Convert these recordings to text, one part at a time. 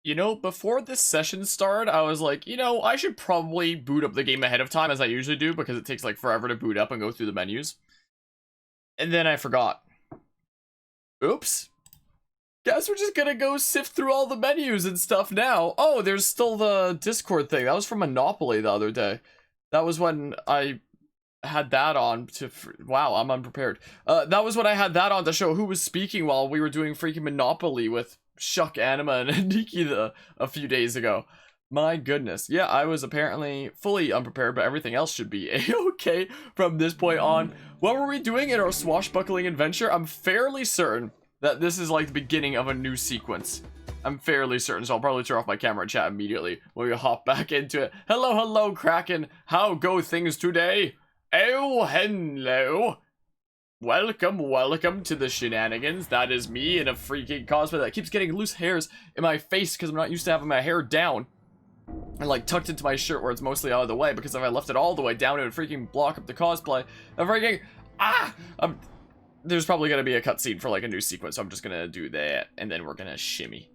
You know, before this session started, I was like, I should probably boot up the game ahead of time as I usually do because it takes like forever to boot up and go through the menus. And then I forgot. Oops. Guess we're just gonna go sift through all the menus and stuff now. Oh, there's still the Discord thing. That was from Monopoly the other day. That was when I had that on to... Wow, I'm unprepared. That was when I had that on to show who was speaking while we were doing freaking Monopoly with Shuck, Anima, and Nikki a few days ago. My goodness. Yeah, I was apparently fully unprepared, but everything else should be a-okay from this point on. What were we doing in our swashbuckling adventure? I'm fairly certain that this is like the beginning of a new sequence. I'm fairly certain, so I'll probably turn off my camera and chat immediately when we hop back into it. Hello, Kraken. How go things today? Oh, hello. Welcome to the shenanigans. That is me in a freaking cosplay that keeps getting loose hairs in my face because I'm not used to having my hair down and like tucked into my shirt where it's mostly out of the way, because if I left it all the way down, it would freaking block up the cosplay. I'm freaking... there's probably going to be a cutscene for like a new sequence, so I'm just going to do that and then we're going to shimmy.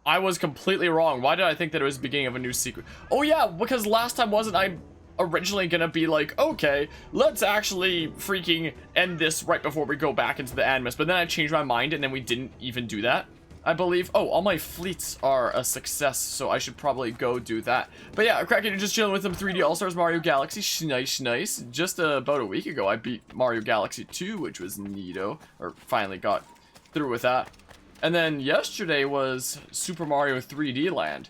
I was completely wrong. Why did I think that it was the beginning of a new sequence? Oh yeah, because last time wasn't I originally gonna be like, okay, let's actually freaking end this right before we go back into the Animus, but then I changed my mind and then we didn't even do that, I believe. Oh, all my fleets are a success, so I should probably go do that. But yeah, Kraken, you're just chilling with some 3D All-Stars Mario Galaxy. Nice. Just about a week ago, I beat Mario Galaxy 2, which was neato, or finally got through with that. And then yesterday was Super Mario 3D Land.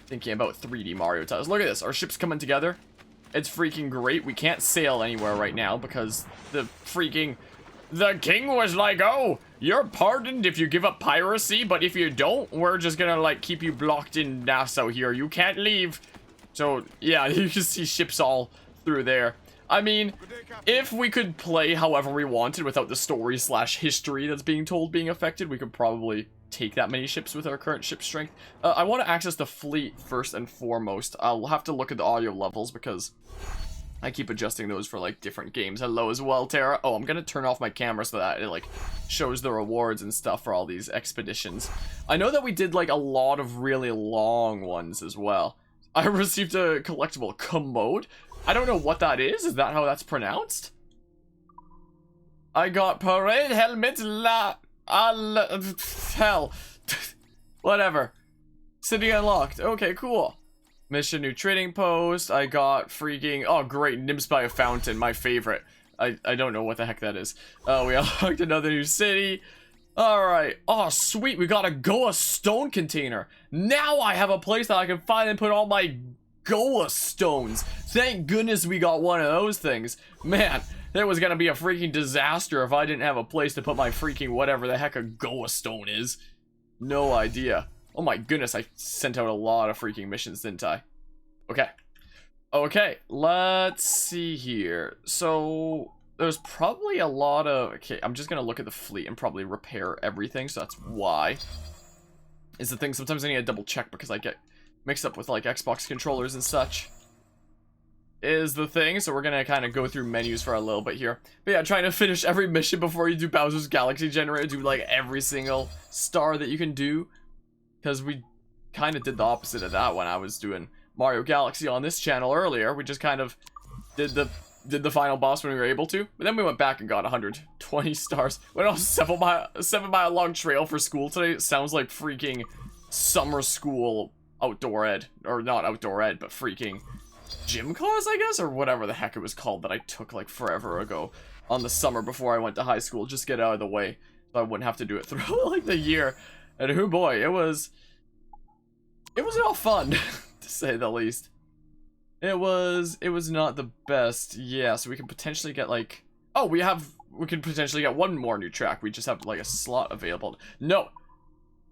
Thinking about 3D Mario titles. Look at this. Our ship's coming together. It's freaking great. We can't sail anywhere right now because the king was like, oh, you're pardoned if you give up piracy, but if you don't, we're just gonna like keep you blocked in Nassau here. You can't leave. So yeah, you can see ships all through there. I mean, if we could play however we wanted without the story/history that's being told being affected, we could probably take that many ships with our current ship strength. I want to access the fleet first and foremost. I'll have to look at the audio levels because I keep adjusting those for like different games. Hello as well, Tara. Oh, I'm gonna turn off my camera so that it like shows the rewards and stuff for all these expeditions. I know that we did like a lot of really long ones as well. I received a collectible commode. I don't know what that is. Is that how that's pronounced? I got parade helmet hell. Whatever. City unlocked. Okay, cool. Mission new trading post. I got freaking... Oh, great. Nymphs by a fountain. My favorite. I don't know what the heck that is. We unlocked another new city. Alright. Oh, sweet. We got a Goa stone container. Now I have a place that I can find and put all my Goa stones. Thank goodness we got one of those things. Man, that was gonna be a freaking disaster if I didn't have a place to put my freaking whatever the heck a Goa stone is. No idea. Oh my goodness, I sent out a lot of freaking missions, didn't I? Okay, let's see here. So, there's probably a lot of... Okay, I'm just gonna look at the fleet and probably repair everything, so that's why. Is the thing, sometimes I need to double check because I get mixed up with like Xbox controllers and such. Is the thing, so we're gonna kind of go through menus for a little bit here. But yeah, trying to finish every mission before you do Bowser's Galaxy Generator, do like every single star that you can do. Because we kind of did the opposite of that when I was doing Mario Galaxy on this channel earlier. We just kind of did the final boss when we were able to. But then we went back and got 120 stars. Went on a 7-mile long trail for school today. It sounds like freaking summer school outdoor ed. Or not outdoor ed, but freaking gym class, I guess? Or whatever the heck it was called that I took like forever ago on the summer before I went to high school. Just get out of the way so I wouldn't have to do it through like the year. And oh boy, it was all fun, to say the least. It was not the best. Yeah, so we can potentially get like... Oh, we can potentially get one more new track. We just have like a slot available. No,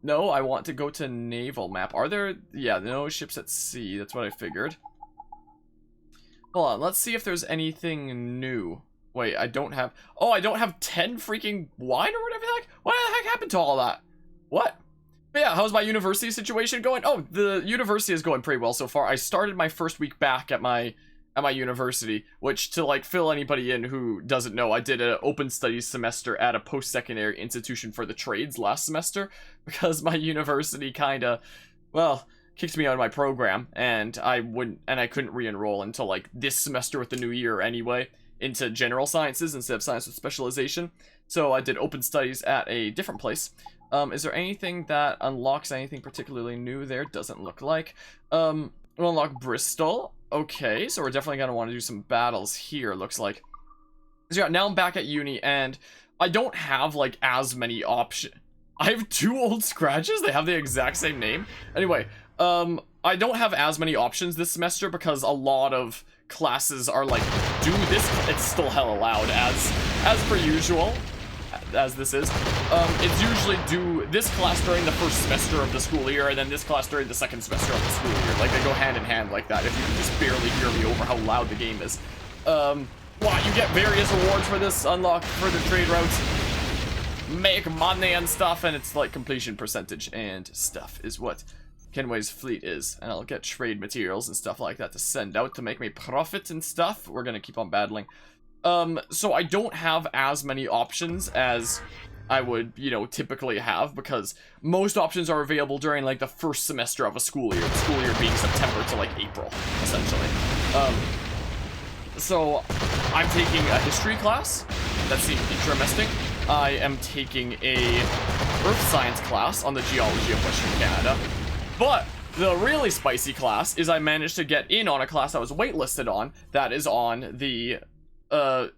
I want to go to naval map. Are there... Yeah, no ships at sea. That's what I figured. Hold on, let's see if there's anything new. Wait, I don't have... Oh, I don't have 10 freaking wine or whatever the heck? What the heck happened to all that? What? But yeah, how's my university situation going? Oh, the university is going pretty well so far. I started my first week back at my university, which, to like fill anybody in who doesn't know, I did an open studies semester at a post-secondary institution for the trades last semester because my university kind of, well, kicked me out of my program, and I couldn't re-enroll until like this semester with the new year anyway into general sciences instead of science with specialization. So I did open studies at a different place. Is there anything that unlocks anything particularly new there? Doesn't look like. We'll unlock Bristol. Okay, so we're definitely going to want to do some battles here, looks like. So yeah, now I'm back at uni, and I don't have, like, as many options. I have 2 old scratches? They have the exact same name? Anyway, I don't have as many options this semester because a lot of classes are like, do this. It's still hella loud, as per usual. As this is, it's usually do this class during the first semester of the school year, and then this class during the second semester of the school year. Like, they go hand in hand like that, if you can just barely hear me over how loud the game is. Wow, you get various rewards for this, unlock further trade routes, make money and stuff, and it's like completion percentage and stuff is what Kenway's fleet is. And I'll get trade materials and stuff like that to send out to make me profit and stuff. We're gonna keep on battling. So I don't have as many options as I would, you know, typically have, because most options are available during, like, the first semester of a school year. The school year being September to, like, April, essentially. So I'm taking a history class. That seems interesting. I am taking a earth science class on the geology of Western Canada. But the really spicy class is I managed to get in on a class I was waitlisted on that is on the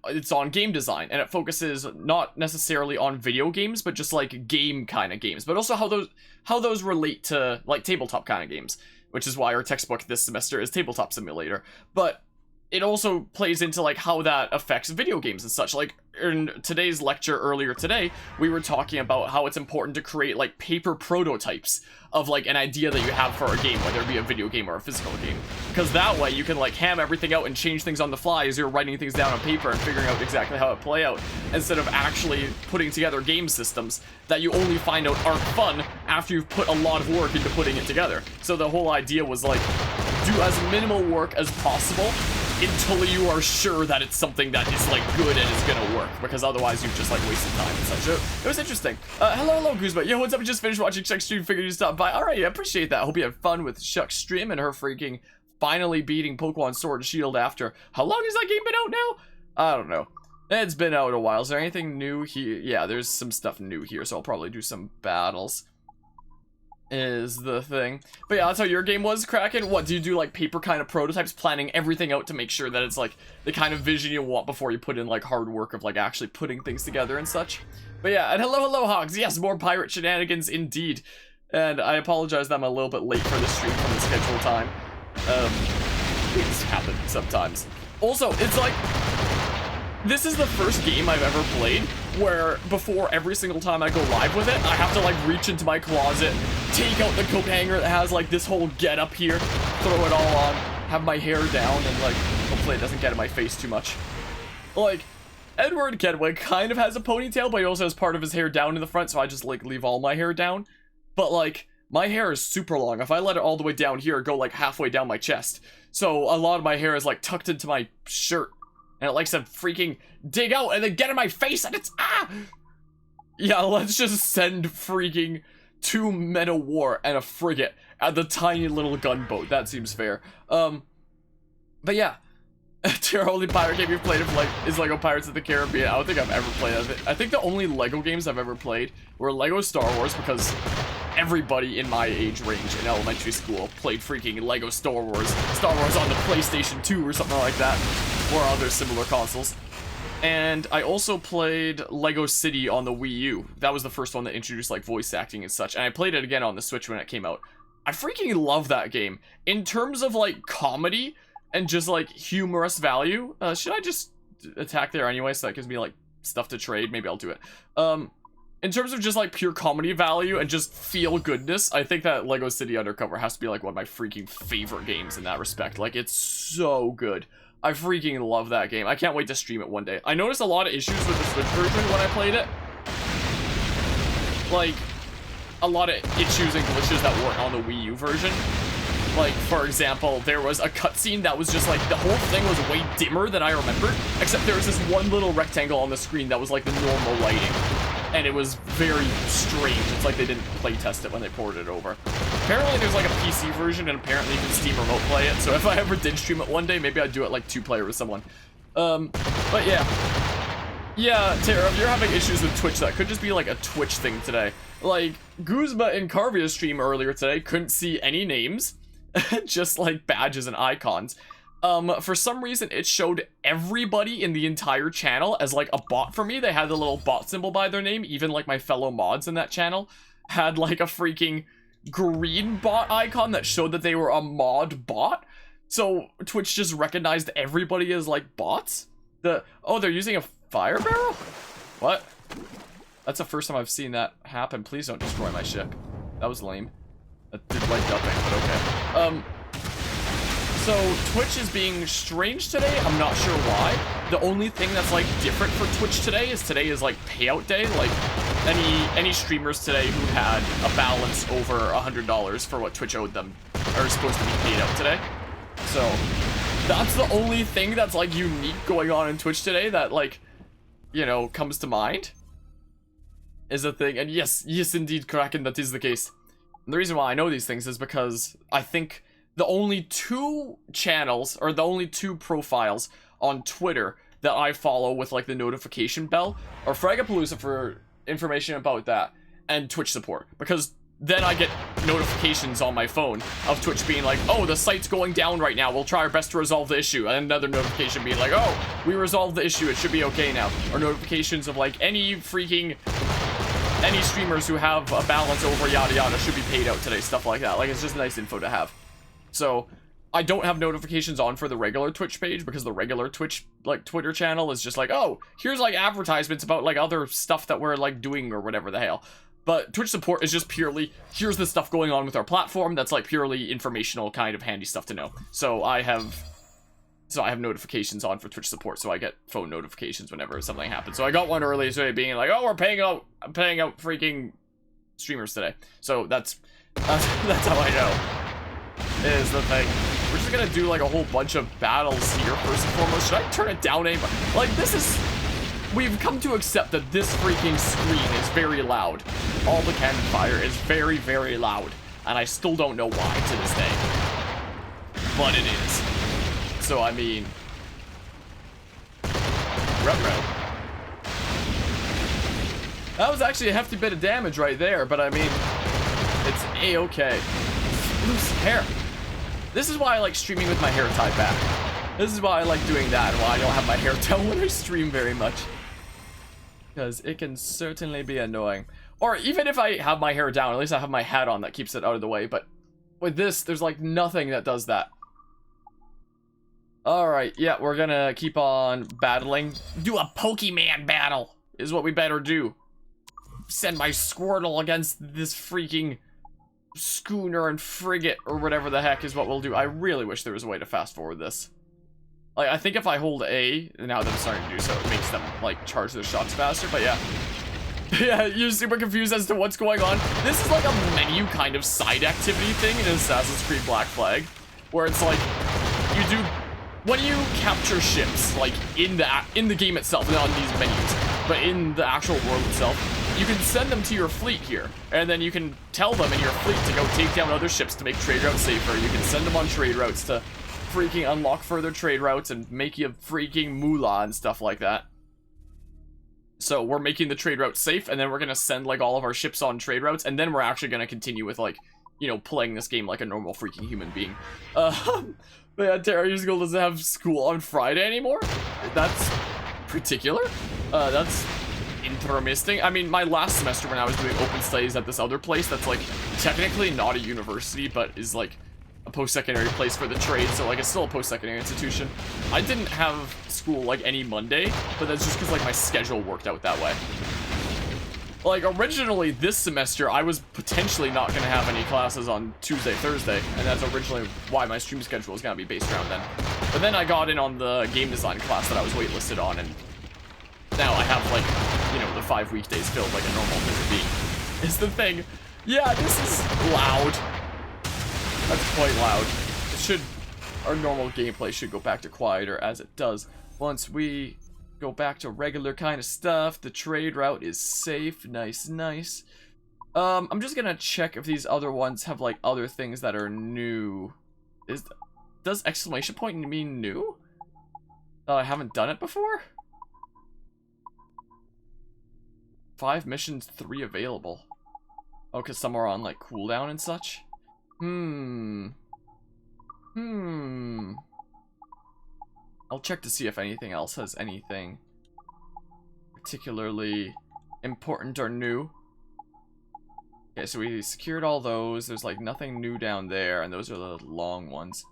it's on game design, and it focuses not necessarily on video games, but just like game kind of games, but also how those relate to like tabletop kind of games, which is why our textbook this semester is Tabletop Simulator. But it also plays into like how that affects video games and such. Like in today's lecture earlier today, we were talking about how it's important to create like paper prototypes of like an idea that you have for a game, whether it be a video game or a physical game, because that way you can like ham everything out and change things on the fly as you're writing things down on paper and figuring out exactly how it play out, instead of actually putting together game systems that you only find out aren't fun after you've put a lot of work into putting it together. So the whole idea was like, do as minimal work as possible until you are sure that it's something that is like good and is gonna work, because otherwise you've just like wasted time and such. It was interesting. Hello Guzma. Yo, what's up? I just finished watching Chuck's stream, figured you stopped by. Alright, I appreciate that. Hope you had fun with Chuck's stream and her freaking finally beating Pokemon Sword and Shield after, how long has that game been out now? I don't know. It's been out a while. Is there anything new here? Yeah, there's some stuff new here, so I'll probably do some battles. Is the thing. But yeah, that's how your game was, Kraken. What, do you do like paper kind of prototypes, planning everything out to make sure that it's like the kind of vision you want before you put in like hard work of like actually putting things together and such? But yeah, and hello Hogs. Yes, more pirate shenanigans indeed. And I apologize that I'm a little bit late for the stream from the scheduled time. Things happen sometimes. Also, it's like, this is the first game I've ever played where before every single time I go live with it, I have to like reach into my closet, take out the coat hanger that has like this whole get up here, throw it all on, have my hair down, and like hopefully it doesn't get in my face too much. Like, Edward Kenway kind of has a ponytail, but he also has part of his hair down in the front, so I just like leave all my hair down. But like, my hair is super long. If I let it all the way down here, go like halfway down my chest. So a lot of my hair is like tucked into my shirt. And it likes to freaking dig out and then get in my face, and it's yeah, let's just send freaking 2 men of war and a frigate at the tiny little gunboat. That seems fair. But yeah. Your only pirate game you've played is Lego Pirates of the Caribbean. I don't think I've ever played it. I think the only Lego games I've ever played were Lego Star Wars, because everybody in my age range in elementary school played freaking Lego Star Wars on the PlayStation 2 or something like that, or other similar consoles. And I also played Lego City on the Wii U. That was the first one that introduced like voice acting and such, and I played it again on the Switch when it came out. I freaking love that game. In terms of like comedy and just like humorous value, should I just attack there anyway so that gives me like stuff to trade? Maybe I'll do it. In terms of just like pure comedy value and just feel goodness, I think that Lego City Undercover has to be like one of my freaking favorite games in that respect. Like, it's so good. I freaking love that game. I can't wait to stream it one day. I noticed a lot of issues with the Switch version when I played it. Like, a lot of issues and glitches that weren't on the Wii U version. Like, for example, there was a cutscene that was just like, the whole thing was way dimmer than I remembered, except there was this one little rectangle on the screen that was like the normal lighting. And it was very strange. It's like they didn't playtest it when they ported it over. Apparently there's like a PC version, and apparently you can Steam Remote play it, so if I ever did stream it one day, maybe I'd do it like 2-player with someone. But yeah. Yeah, Tara, if you're having issues with Twitch, that could just be like a Twitch thing today. Like, Guzma in Carvia's stream earlier today couldn't see any names, just like badges and icons. For some reason, it showed everybody in the entire channel as like a bot for me. They had the little bot symbol by their name. Even like my fellow mods in that channel had like a freaking green bot icon that showed that they were a mod bot. So Twitch just recognized everybody as like bots. Oh, they're using a fire barrel? What? That's the first time I've seen that happen. Please don't destroy my ship. That was lame. That did like nothing, but okay. So Twitch is being strange today. I'm not sure why. The only thing that's like different for Twitch today is like payout day. Like any streamers today who had a balance over $100 for what Twitch owed them are supposed to be paid out today. So that's the only thing that's like unique going on in Twitch today that like, you know, comes to mind is a thing. And yes indeed, Kraken, that is the case. And the reason why I know these things is because I think the only 2 channels, or the only 2 profiles on Twitter that I follow with like the notification bell are Fragapalooza for information about that, and Twitch support, because then I get notifications on my phone of Twitch being like, oh, the site's going down right now, we'll try our best to resolve the issue, and another notification being like, oh, we resolved the issue, it should be okay now, or notifications of like any streamers who have a balance over yada yada should be paid out today, stuff like that. Like, it's just nice info to have. So I don't have notifications on for the regular Twitch page, because the regular Twitch like Twitter channel is just like, oh, here's like advertisements about like other stuff that we're like doing or whatever the hell. But Twitch support is just purely, here's the stuff going on with our platform that's like purely informational kind of handy stuff to know. So I have notifications on for Twitch support, so I get phone notifications whenever something happens. So I got one earlier today being like, oh, I'm paying out freaking streamers today. So that's how I know, is the thing. We're just gonna do like a whole bunch of battles here first and foremost. Should I turn it down anymore? Like, we've come to accept that this freaking screen is very loud. All the cannon fire is very, very loud. And I still don't know why to this day. But it is. So, I mean... Ruh-roh. That was actually a hefty bit of damage right there, but I mean... It's A-okay. Loose hair. This is why I like streaming with my hair tied back. This is why I like doing that, and why I don't have my hair down when I stream very much. Because it can certainly be annoying. Or even if I have my hair down, at least I have my hat on that keeps it out of the way. But with this, there's like nothing that does that. Alright, yeah, we're gonna keep on battling. Do a Pokemon battle is what we better do. Send my Squirtle against this freaking schooner and frigate or whatever the heck is what we'll do. I really wish there was a way to fast forward this. Like, I think if I hold A, now that I'm starting to do so, it makes them, like, charge their shots faster, but yeah. Yeah, you're super confused as to what's going on. This is like a menu kind of side activity thing in Assassin's Creed Black Flag, where it's like, you do, when you capture ships, like, in the game itself, not on these menus, but in the actual world itself, you can send them to your fleet here, and then you can tell them in your fleet to go take down other ships to make trade routes safer. You can send them on trade routes to freaking unlock further trade routes and make you freaking moolah and stuff like that. So we're making the trade route safe, and then we're gonna send like all of our ships on trade routes, and then we're actually gonna continue with like, you know, playing this game like a normal freaking human being. But yeah, Terra Musical doesn't have school on Friday anymore? That's particular? That's interesting. I mean, my last semester when I was doing open studies at this other place that's like technically not a university, but is like a post-secondary place for the trade, so like it's still a post-secondary institution. I didn't have school like any Monday, but that's just because like my schedule worked out that way. Like originally this semester I was potentially not going to have any classes on Tuesday, Thursday, and that's originally why my stream schedule was going to be based around then. But then I got in on the game design class that I was waitlisted on, and now I have like, you know, the 5 weekdays filled like a normal human being. Is the thing. Yeah, this is loud. That's quite loud. It should... Our normal gameplay should go back to quieter, as it does. Once we go back to regular kind of stuff, the trade route is safe. Nice, nice. I'm just gonna check if these other ones have, like, other things that are new. Does exclamation point mean new? I haven't done it before? 5 missions, 3 available. Oh, because some are on, like, cooldown and such? I'll check to see if anything else has anything particularly important or new. Okay, so we secured all those. There's, like, nothing new down there, and those are the long ones.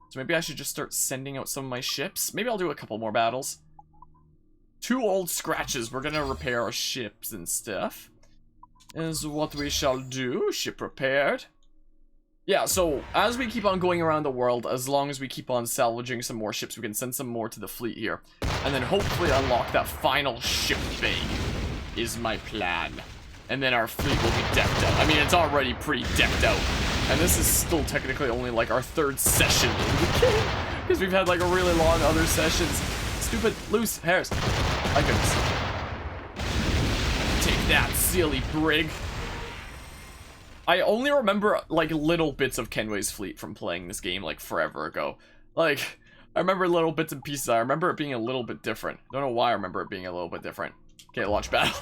So maybe I should just start sending out some of my ships. Maybe I'll do a couple more battles. 2 old scratches. We're gonna repair our ships and stuff. Is what we shall do. Ship repaired. Yeah, so as we keep on going around the world, as long as we keep on salvaging some more ships, we can send some more to the fleet here. And then hopefully unlock that final ship bay is my plan. And then our fleet will be decked out. I mean, it's already pretty decked out. And this is still technically only like our 3rd session in the game. Because we've had like a really long other sessions. Stupid loose hairs. I can take that, silly brig. I only remember like little bits of Kenway's fleet from playing this game like forever ago. Like, I remember little bits and pieces. I remember it being a little bit different. Don't know why I remember it being a little bit different. Okay, launch battle.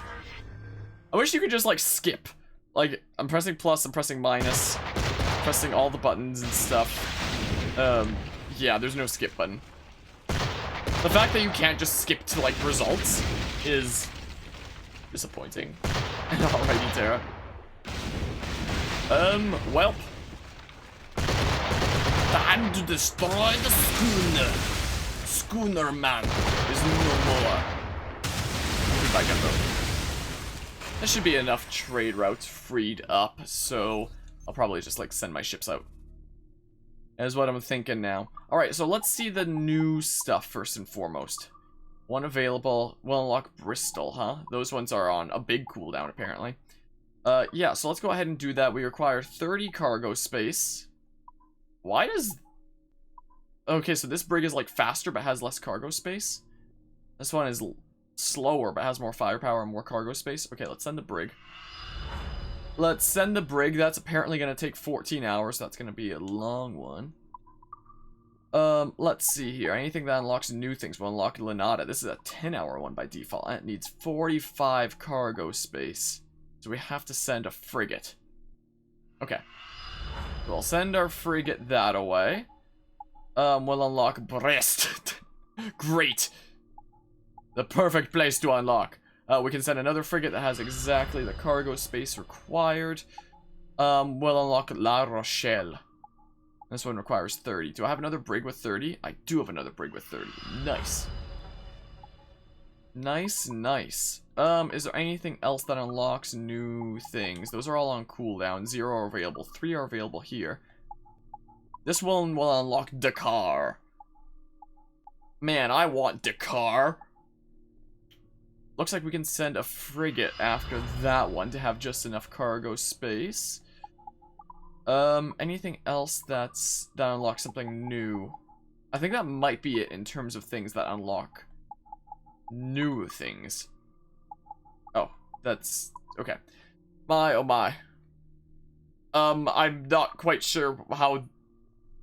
I wish you could just like skip. Like, I'm pressing plus, I'm pressing minus, pressing all the buttons and stuff. Yeah, there's no skip button. The fact that you can't just skip to like results is disappointing. Alrighty, Tara. Welp. Time to destroy the schooner. Schooner man is no more. If I can vote. There should be enough trade routes freed up, so I'll probably just like send my ships out. Is what I'm thinking now. Alright, so let's see the new stuff first and foremost. One available. We'll unlock Bristol, huh? Those ones are on a big cooldown, apparently. Yeah, so let's go ahead and do that. We require 30 cargo space. Why does... Okay, so this brig is, like, faster but has less cargo space. This one is slower but has more firepower and more cargo space. Okay, let's send the brig. Let's send the brig. That's apparently going to take 14 hours. That's going to be a long one. Let's see here. Anything that unlocks new things will unlock Lanada. This is a 10-hour one by default. And it needs 45 cargo space. So we have to send a frigate. Okay. We'll send our frigate that away. We'll unlock Brest. Great. The perfect place to unlock. We can send another frigate that has exactly the cargo space required. We'll unlock La Rochelle. This one requires 30. Do I have another brig with 30? I do have another brig with 30. Nice. Nice, nice. Is there anything else that unlocks new things? Those are all on cooldown. 0 are available. 3 are available here. This one will unlock Dakar. Man, I want Dakar. Looks like we can send a frigate after that one to have just enough cargo space. Anything else that unlocks something new? I think that might be it in terms of things that unlock new things. Oh, that's okay. My oh my. I'm not quite sure how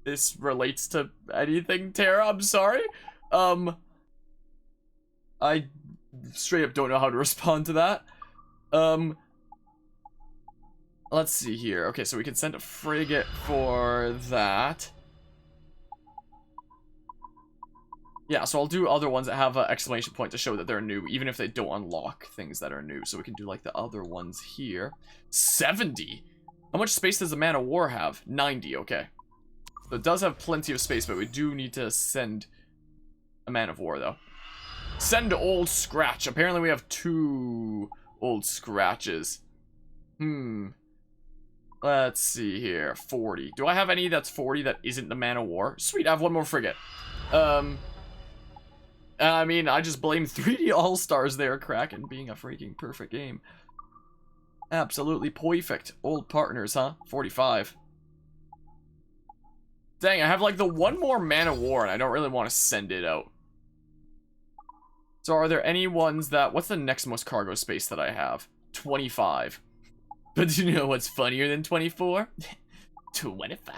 this relates to anything, Tara. I'm sorry. I straight up don't know how to respond to that. Let's see here. Okay, so we can send a frigate for that. Yeah, so I'll do other ones that have an exclamation point to show that they're new, even if they don't unlock things that are new. So we can do like the other ones here. 70? How much space does a man of war have? 90, okay. So it does have plenty of space, but we do need to send a man of war, though. Send Old Scratch. Apparently we have 2 Old Scratches. Let's see here. 40. Do I have any that's 40 that isn't the man of war? Sweet, I have 1 more frigate. I mean, I just blame 3D All-Stars there, Kraken, being a freaking perfect game. Absolutely perfect. Old partners, huh? 45. Dang, I have like the one more man of war and I don't really want to send it out. So are there any ones that... What's the next most cargo space that I have? 25. But do you know what's funnier than 24? 25.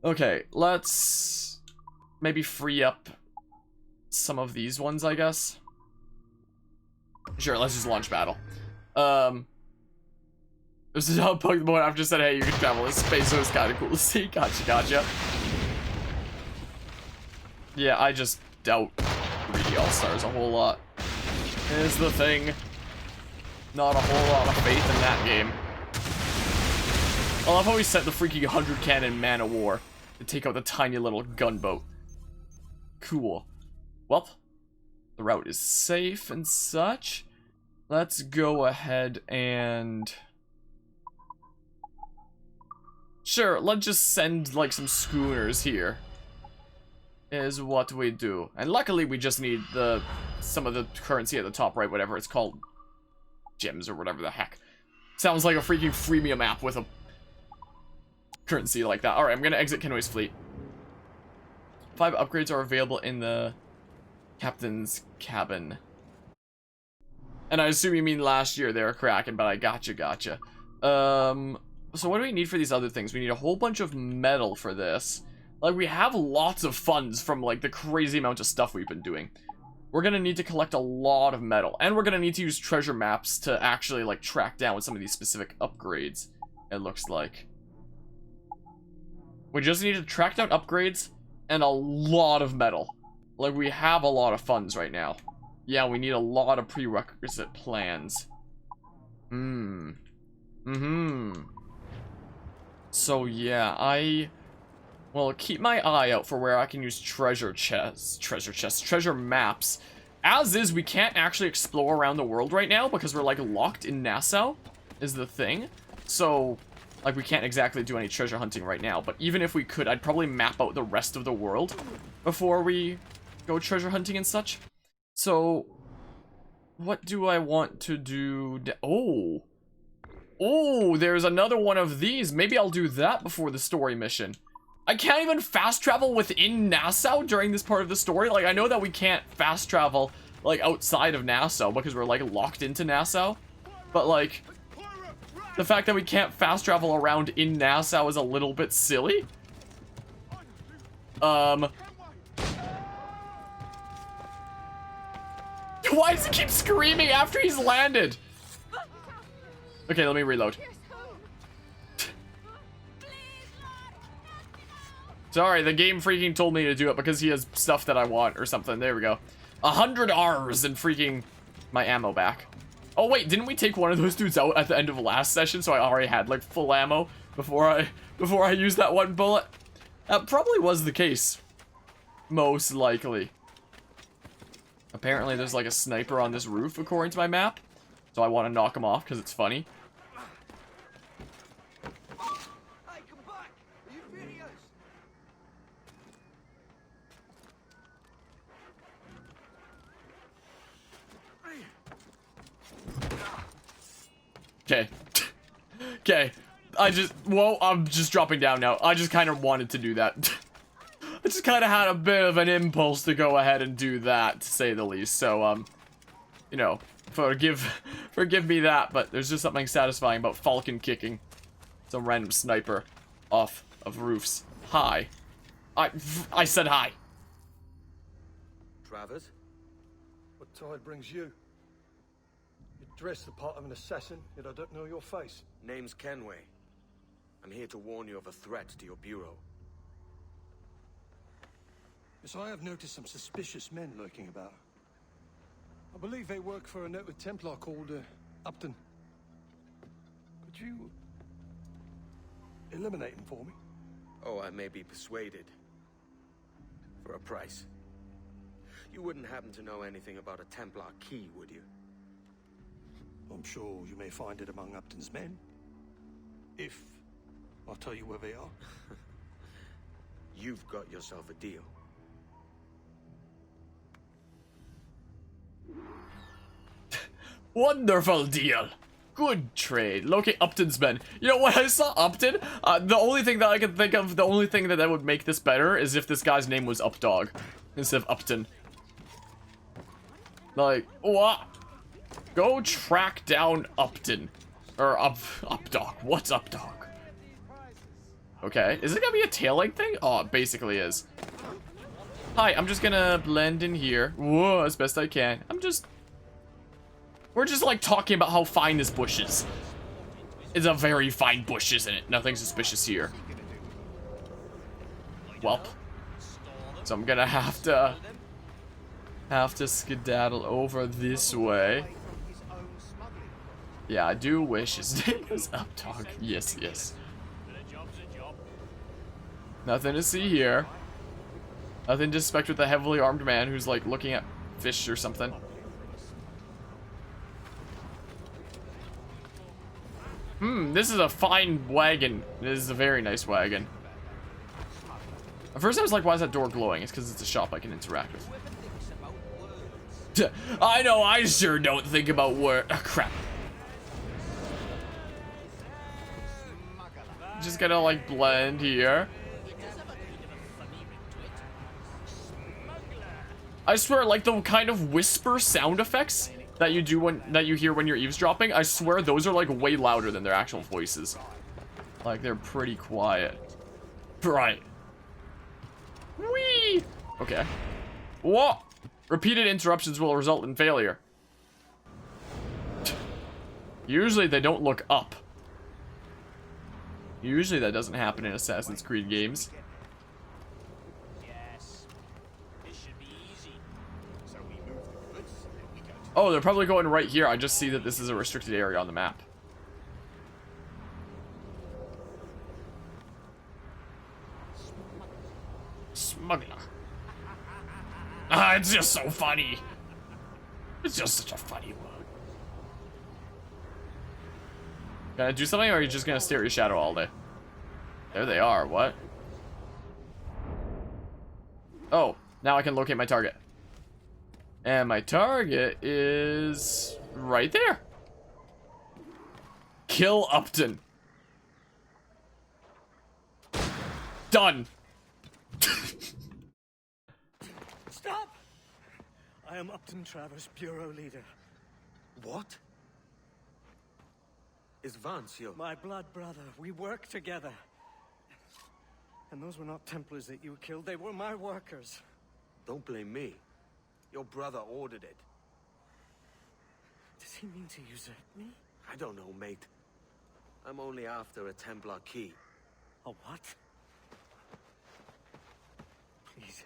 Okay, let's maybe free up some of these ones, I guess. Sure, let's just launch battle. This is how Pokemon I've just said, hey, you can travel in space, so it's kind of cool to see. Gotcha. Yeah, I just doubt 3D All-Stars a whole lot. Is the thing. Not a whole lot of faith in that game. I love how he sent the freaking 100 cannon man of war to take out the tiny little gunboat. Cool. Well, the route is safe and such. Let's go ahead and... Sure, let's just send, like, some schooners here. Is what we do. And luckily, we just need some of the currency at the top right, whatever it's called. Gems or whatever the heck. Sounds like a freaking freemium app with a currency like that. Alright, I'm gonna exit Kenway's fleet. 5 upgrades are available in the captain's cabin. And I assume you mean last year they were cracking, but I gotcha. So what do we need for these other things? We need a whole bunch of metal for this. Like, we have lots of funds from, like, the crazy amount of stuff we've been doing. We're gonna need to collect a lot of metal. And we're gonna need to use treasure maps to actually, like, track down some of these specific upgrades, it looks like. We just need to track down upgrades and a lot of metal. Like, we have a lot of funds right now. Yeah, we need a lot of prerequisite plans. So, yeah, I will keep my eye out for where I can use treasure maps. As is, we can't actually explore around the world right now because we're, like, locked in Nassau, is the thing. So, like, we can't exactly do any treasure hunting right now. But even if we could, I'd probably map out the rest of the world before we go treasure hunting and such. So, what do I want to do? Oh, there's another one of these. Maybe I'll do that before the story mission. I can't even fast travel within Nassau during this part of the story. Like, I know that we can't fast travel, like, outside of Nassau because we're, like, locked into Nassau. But, like, the fact that we can't fast travel around in Nassau is a little bit silly. Why does he keep screaming after he's landed? Okay, let me reload. Sorry, the game freaking told me to do it because he has stuff that I want or something. There we go. 100 R's and freaking my ammo back. Oh wait, didn't we take one of those dudes out at the end of last session? So I already had like full ammo before I used that one bullet. That probably was the case. Most likely. Apparently there's like a sniper on this roof according to my map. So I want to knock him off because it's funny. Okay. Okay. I'm just dropping down now. I just kind of wanted to do that. I just kind of had a bit of an impulse to go ahead and do that, to say the least. So, you know, forgive me that, but there's just something satisfying about falcon kicking some random sniper off of roofs. Hi. I said hi. Travers? What tide brings you? Dressed the part of an assassin, yet I don't know your face. Name's Kenway. I'm here to warn you of a threat to your bureau. Yes, I have noticed some suspicious men lurking about. I believe they work for a noted Templar called Upton. Could you eliminate him for me? Oh, I may be persuaded. For a price. You wouldn't happen to know anything about a Templar key, would you? I'm sure you may find it among Upton's men. If I'll tell you where they are. You've got yourself a deal. Wonderful deal. Good trade. Locate Upton's men. You know, when I saw Upton, the only thing that I could think of, the only thing that would make this better is if this guy's name was Updog instead of Upton. Like, what? Go track down Upton. Or Updog. What's Updog? Okay. Is it gonna be a tail-like thing? Oh, it basically is. Hi, I'm just gonna blend in here. Whoa, as best I can. We're just like talking about how fine this bush is. It's a very fine bush, isn't it? Nothing suspicious here. Welp. So I'm gonna have to skedaddle over this way. Yeah, I do wish his name was Updog. Yes, yes. Nothing to see here. Nothing to suspect with a heavily armed man who's like looking at fish or something. This is a fine wagon. This is a very nice wagon. At first I was like, why is that door glowing? It's because it's a shop I can interact with. I know, I sure don't think about work. Oh, crap. Just gotta like blend here. I swear, like the kind of whisper sound effects that you do that you hear when you're eavesdropping, I swear those are like way louder than their actual voices. Like they're pretty quiet. Right. Whee! Okay. Whoa! Repeated interruptions will result in failure. Usually they don't look up. Usually that doesn't happen in Assassin's Creed games. Oh, they're probably going right here. I just see that this is a restricted area on the map. Smuggler. Ah, it's just so funny. It's just such a funny word. Gonna do something, or are you just gonna stare at your shadow all day? There they are. What? Oh, now I can locate my target. And my target is right there. Kill Upton. Done. Stop! I am Upton Travers, bureau leader. What? Is Vance your... My blood brother. We work together. And those were not Templars that you killed. They were my workers. Don't blame me. Your brother ordered it. Does he mean to usurp me? I don't know, mate. I'm only after a Templar key. A what? Please.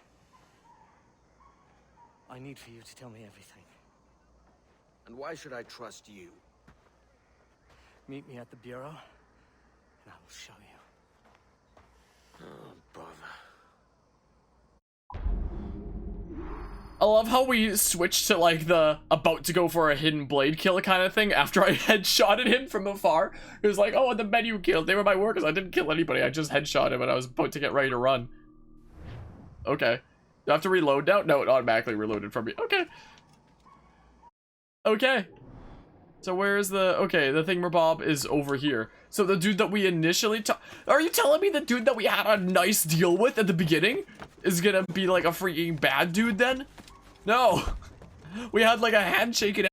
I need for you to tell me everything. And why should I trust you? Meet me at the bureau, and I will show you. Oh, bother. I love how we switched to like the about to go for a hidden blade kill kind of thing after I headshotted him from afar. It was like, oh, the men you killed, they were my workers. I didn't kill anybody. I just headshot him and I was about to get ready to run. Okay. Do I have to reload now? No, it automatically reloaded from me. Okay. Okay. So where is the... Okay, the thingamabob is over here. So the dude that we initially... Are you telling me the dude that we had a nice deal with at the beginning is gonna be like a freaking bad dude then? No. We had like a handshake and